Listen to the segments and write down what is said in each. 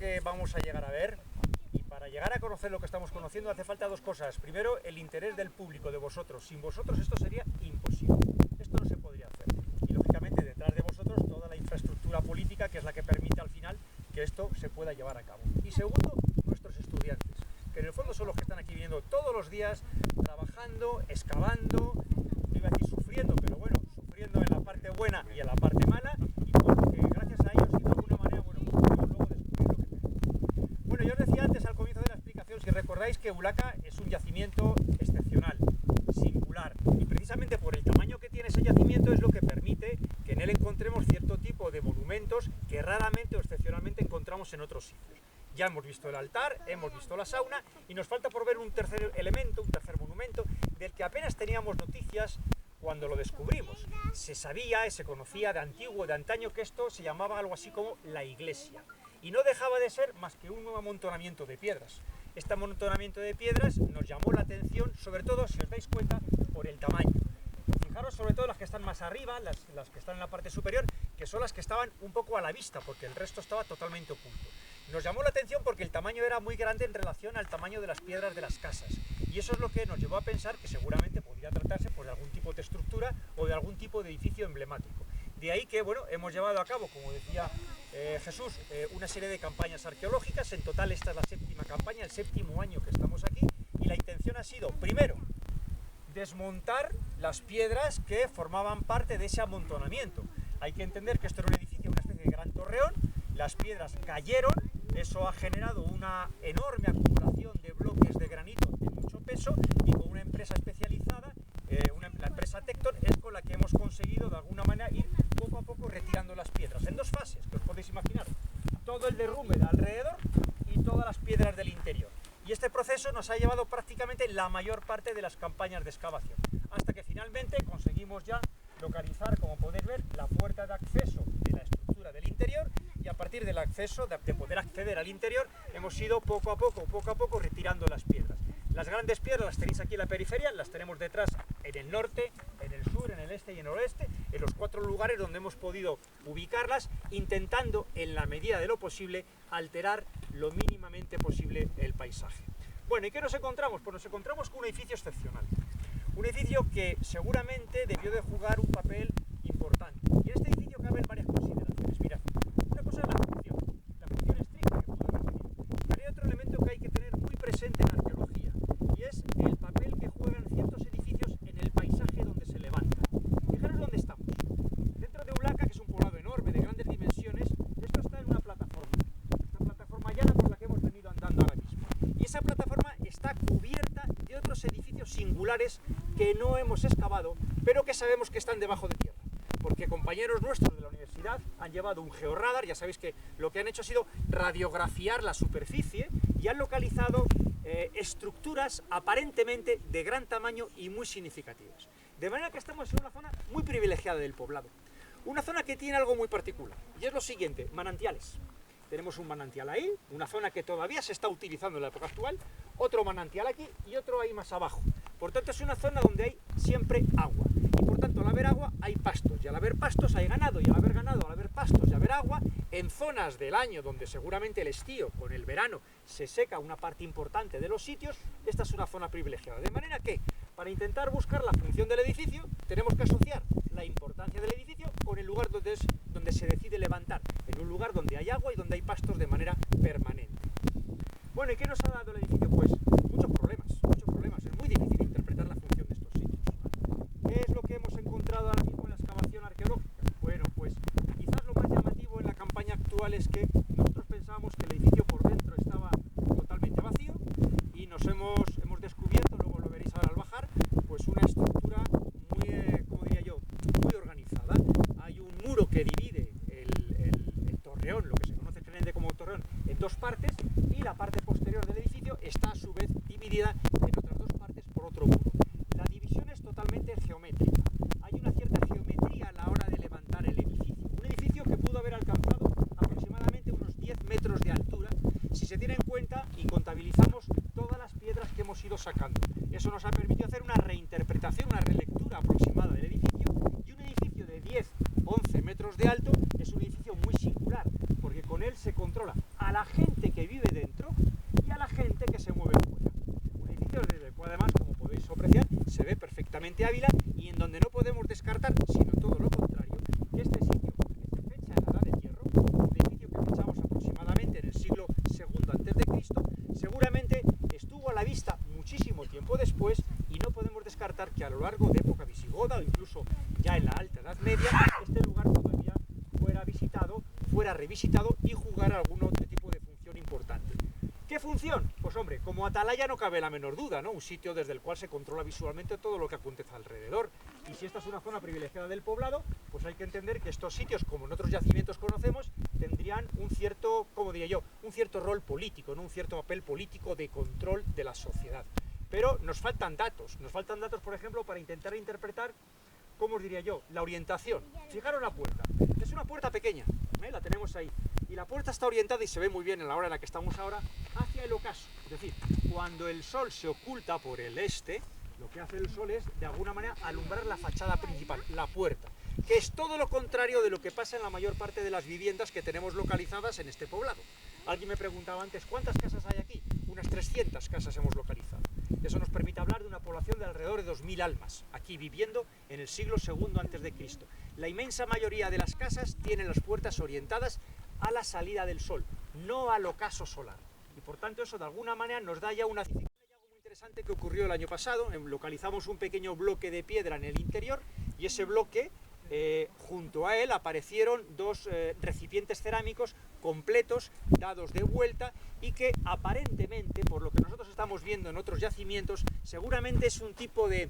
que vamos a llegar a ver, y para llegar a conocer lo que estamos conociendo hace falta dos cosas. Primero, el interés del público, de vosotros. Sin vosotros esto sería imposible. Esto no se podría hacer. Y lógicamente detrás de vosotros toda la infraestructura política que es la que permite al final que esto se pueda llevar a cabo. Y segundo, nuestros estudiantes, que en el fondo son los que están aquí viniendo todos los días, trabajando, excavando, no iba a decir sufriendo, pero bueno, sufriendo en la parte buena y en la parte mala, y porque gracias a ellos y de alguna manera, bueno, podemos luego descubrir lo que tenemos. Bueno, yo os decía antes al comienzo de la explicación, si recordáis, que Ulaca es un yacimiento excepcional, singular, y precisamente por el tamaño que tiene ese yacimiento es lo que permite que en él encontremos cierto tipo de monumentos que raramente o excepcionalmente encontramos en otros sitios. Ya hemos visto el altar, hemos visto la sauna y nos falta por ver un tercer elemento, un tercer monumento del que apenas teníamos noticias cuando lo descubrimos. Se sabía y se conocía de antiguo, de antaño, que esto se llamaba algo así como la iglesia y no dejaba de ser más que un amontonamiento de piedras. Este amontonamiento de piedras nos llamó la atención, sobre todo, si os dais cuenta, por el tamaño. Fijaros sobre todo las que están más arriba, las que están en la parte superior, que son las que estaban un poco a la vista, porque el resto estaba totalmente oculto. Nos llamó la atención porque el tamaño era muy grande en relación al tamaño de las piedras de las casas. Y eso es lo que nos llevó a pensar que seguramente podría tratarse pues, de algún tipo de estructura o de algún tipo de edificio emblemático. De ahí que, bueno, hemos llevado a cabo, como decía Jesús, una serie de campañas arqueológicas. En total esta es la séptima campaña, el séptimo año que estamos aquí. Y la intención ha sido, primero, desmontar las piedras que formaban parte de ese amontonamiento. Hay que entender que esto era un edificio, una especie de gran torreón, las piedras cayeron, eso ha generado una enorme acumulación de bloques de granito de mucho peso y con una empresa especializada, la empresa Tecton, es con la que hemos conseguido de alguna manera ir poco a poco retirando las piedras, en dos fases, que os podéis imaginar, todo el derrumbe de alrededor y todas las piedras del interior. Y este proceso nos ha llevado prácticamente la mayor parte de las campañas de excavación, hasta que finalmente conseguimos ya localizar, como podéis ver, la puerta de acceso de la estructura del interior, y a partir del acceso, de poder acceder al interior, hemos ido poco a poco retirando las piedras. Las grandes piedras las tenéis aquí en la periferia, las tenemos detrás en el norte, en el sur, en el este y en el oeste, en los 4 lugares donde hemos podido ubicarlas, intentando, en la medida de lo posible, alterar lo mínimamente posible el paisaje. Bueno, ¿y qué nos encontramos? Pues nos encontramos con un edificio excepcional. Un edificio que seguramente debió de jugar un papel importante. Y en este edificio caben varias consideraciones. Mirad, una cosa es la función estricta que pudo haber tenido. Pero hay otro elemento que hay que tener muy presente en la arqueología, y es el papel que juegan ciertos edificios en el paisaje donde se levantan. Fijaros dónde estamos. Dentro de Ulaca, que es un poblado enorme, de grandes dimensiones, esto está en una plataforma. Esta plataforma llana por la que hemos venido andando ahora mismo. Y esa plataforma está cubierta de otros edificios singulares que no hemos excavado, pero que sabemos que están debajo de tierra, porque compañeros nuestros de la universidad han llevado un georradar. Ya sabéis que lo que han hecho ha sido radiografiar la superficie y han localizado estructuras aparentemente de gran tamaño y muy significativas. De manera que estamos en una zona muy privilegiada del poblado, una zona que tiene algo muy particular, y es lo siguiente: manantiales. Tenemos un manantial ahí, una zona que todavía se está utilizando en la época actual, otro manantial aquí y otro ahí más abajo. Por tanto, es una zona donde hay siempre agua. Y por tanto, al haber agua, hay pastos. Y al haber pastos, hay ganado. Y al haber ganado, al haber pastos y haber agua, en zonas del año donde seguramente el estío con el verano se seca una parte importante de los sitios, esta es una zona privilegiada. De manera que, para intentar buscar la función del edificio, tenemos que asociar la importancia del edificio con el lugar donde se decide levantar, en un lugar donde hay agua y donde hay pastos de manera permanente. Bueno, ¿y qué nos ha dado el edificio? Pues muchos problemas. Es muy difícil interpretar la función de estos sitios. ¿Qué es lo que hemos encontrado ahora mismo en la excavación arqueológica? Bueno, pues quizás lo más llamativo en la campaña actual es que nosotros pensábamos que el edificio por dentro estaba totalmente vacío, y nos hemos descubierto, luego lo veréis ahora al bajar, pues una estructura muy, como diría yo, muy organizada. Hay un muro que divide el torreón, lo que se conoce generalmente como torreón, en dos partes, y la parte posterior del edificio está a su vez dividida en otras dos partes por otro muro. La división es totalmente geométrica. Hay una cierta geometría a la hora de levantar el edificio. Un edificio que pudo haber alcanzado aproximadamente unos 10 metros de altura, si se tiene en cuenta y contabilizamos todas las piedras que hemos ido sacando. Eso nos ha permitido hacer una reinterpretación, una relectura aproximada del edificio, y un edificio de 10-11 metros de alto es un edificio muy singular, porque con él se controla a la gente precisamente Ávila, y en donde no podemos descartar, sino todo lo contrario, que este sitio, que se fecha en la Edad del Hierro, un edificio que fechamos aproximadamente en el siglo II antes de Cristo, seguramente estuvo a la vista muchísimo tiempo después, y no podemos descartar que a lo largo de época visigoda o incluso ya en la Alta Edad Media, este lugar todavía fuera visitado, fuera revisitado y jugara algún otro tipo de función importante. ¿Qué función? Pues hombre, como atalaya no cabe la menor duda, ¿no? Un sitio desde el cual se controla visualmente todo lo que acontece alrededor. Y si esta es una zona privilegiada del poblado, pues hay que entender que estos sitios, como en otros yacimientos conocemos, tendrían un cierto, como diría yo, un cierto rol político, ¿no? Un cierto papel político de control de la sociedad. Pero nos faltan datos, por ejemplo, para intentar interpretar, ¿cómo os diría yo?, la orientación. Fijaros la puerta, es una puerta pequeña, la tenemos ahí, y la puerta está orientada, y se ve muy bien en la hora en la que estamos ahora, hacia el ocaso. Es decir, cuando el sol se oculta por el este, lo que hace el sol es, de alguna manera, alumbrar la fachada principal, la puerta, que es todo lo contrario de lo que pasa en la mayor parte de las viviendas que tenemos localizadas en este poblado. Alguien me preguntaba antes, ¿cuántas casas hay aquí? Unas 300 casas hemos localizado. Eso nos permite hablar de una población de alrededor de 2000 almas, aquí viviendo en el siglo II antes de Cristo. La inmensa mayoría de las casas tienen las puertas orientadas a la salida del sol, no al ocaso solar. Y por tanto eso de alguna manera nos da ya una cifra. Hay algo muy interesante que ocurrió el año pasado, localizamos un pequeño bloque de piedra en el interior, y ese bloque, junto a él aparecieron dos recipientes cerámicos completos, dados de vuelta, y que aparentemente, por lo que nosotros estamos viendo en otros yacimientos, seguramente es un tipo de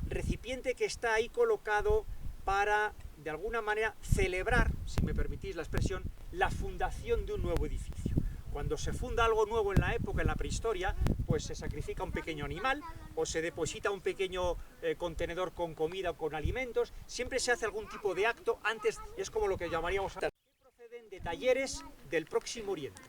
recipiente que está ahí colocado para, de alguna manera, celebrar, si me permitís la expresión, la fundación de un nuevo edificio. Cuando se funda algo nuevo en la época, en la prehistoria, pues se sacrifica un pequeño animal o se deposita un pequeño contenedor con comida o con alimentos. Siempre se hace algún tipo de acto antes, es como lo que llamaríamos que proceden de talleres del Próximo Oriente,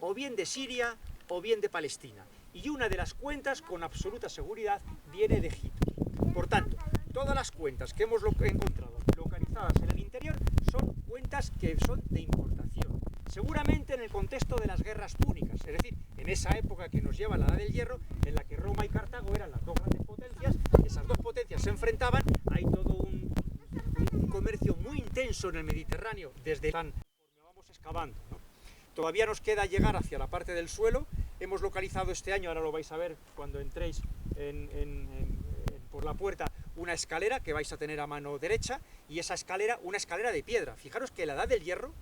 o bien de Siria o bien de Palestina. Y una de las cuentas, con absoluta seguridad, viene de Egipto. Por tanto, todas las cuentas que hemos encontrado localizadas en el interior son cuentas que son de importación. Seguramente en el contexto de las guerras púnicas, es decir, en esa época que nos lleva a la Edad del Hierro, en la que Roma y Cartago eran las dos grandes potencias, esas dos potencias se enfrentaban, hay todo un comercio muy intenso en el Mediterráneo, desde conforme vamos excavando, ¿no? Todavía nos queda llegar hacia la parte del suelo. Hemos localizado este año, ahora lo vais a ver cuando entréis por la puerta, una escalera que vais a tener a mano derecha, y esa escalera, una escalera de piedra. Fijaros que en la Edad del Hierro,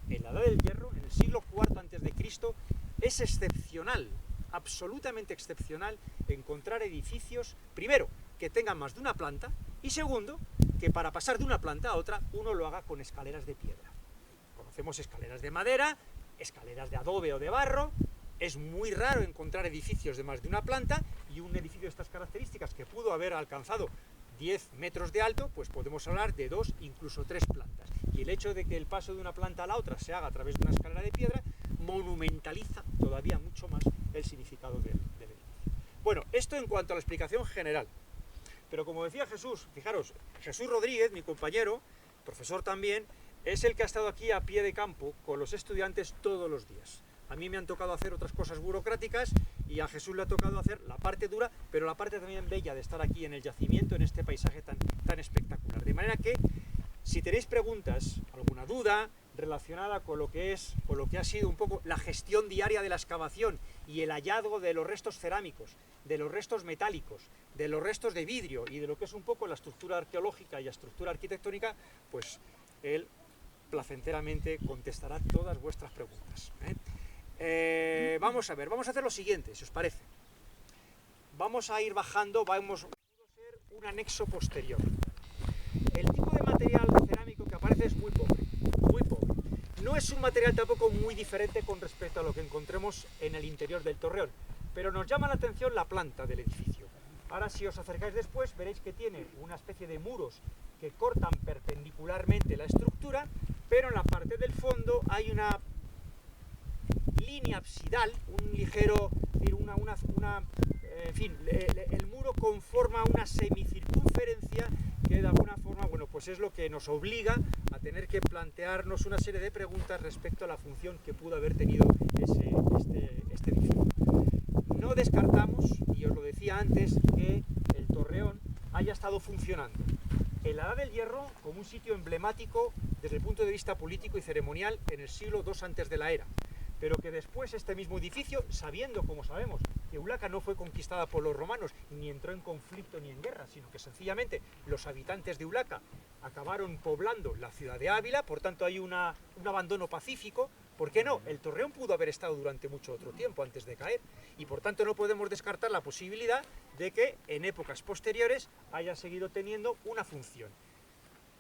en el siglo IV antes de Cristo, es excepcional, absolutamente excepcional, encontrar edificios, primero, que tengan más de una planta, y segundo, que para pasar de una planta a otra, uno lo haga con escaleras de piedra. Conocemos escaleras de madera, escaleras de adobe o de barro. Es muy raro encontrar edificios de más de una planta, y un edificio de estas características que pudo haber alcanzado 10 metros de alto, pues podemos hablar de 2, incluso 3 plantas. Y el hecho de que el paso de una planta a la otra se haga a través de una escalera de piedra monumentaliza todavía mucho más el significado del edificio. Bueno, esto en cuanto a la explicación general. Pero como decía Jesús, fijaros, Jesús Rodríguez, mi compañero, profesor también, es el que ha estado aquí a pie de campo con los estudiantes todos los días. A mí me han tocado hacer otras cosas burocráticas, y a Jesús le ha tocado hacer la parte dura, pero la parte también bella de estar aquí en el yacimiento, en este paisaje tan espectacular. De manera que, si tenéis preguntas, alguna duda relacionada con lo que es, o lo que ha sido un poco la gestión diaria de la excavación y el hallazgo de los restos cerámicos, de los restos metálicos, de los restos de vidrio y de lo que es un poco la estructura arqueológica y la estructura arquitectónica, pues él placenteramente contestará todas vuestras preguntas, vamos a ver, vamos a hacer lo siguiente, si os parece. Vamos a ir bajando, vamos a hacer un anexo posterior. El tipo de material cerámico que aparece es muy pobre, muy pobre. No es un material tampoco muy diferente con respecto a lo que encontremos en el interior del torreón, pero nos llama la atención la planta del edificio. Ahora, si os acercáis después, veréis que tiene una especie de muros que cortan perpendicularmente la estructura, pero en la parte del fondo hay una línea absidal, un ligero, en fin, el muro conforma una semicircunferencia que de alguna forma, bueno, pues es lo que nos obliga a tener que plantearnos una serie de preguntas respecto a la función que pudo haber tenido este edificio. No descartamos, y os lo decía antes, que el torreón haya estado funcionando en la Edad del Hierro como un sitio emblemático desde el punto de vista político y ceremonial en el siglo II antes de la era, pero que después este mismo edificio, sabiendo, como sabemos, que Eulaca no fue conquistada por los romanos, ni entró en conflicto ni en guerra, sino que sencillamente los habitantes de Eulaca acabaron poblando la ciudad de Ávila, por tanto hay un abandono pacífico. ¿Por qué no? El Torreón pudo haber estado durante mucho otro tiempo antes de caer, y por tanto no podemos descartar la posibilidad de que en épocas posteriores haya seguido teniendo una función.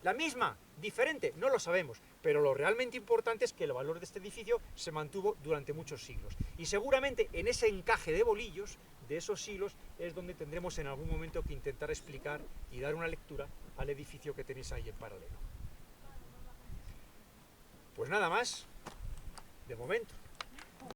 ¿La misma? ¿Diferente? No lo sabemos, pero lo realmente importante es que el valor de este edificio se mantuvo durante muchos siglos. Y seguramente en ese encaje de bolillos, de esos siglos, es donde tendremos en algún momento que intentar explicar y dar una lectura al edificio que tenéis ahí en paralelo. Pues nada más, de momento.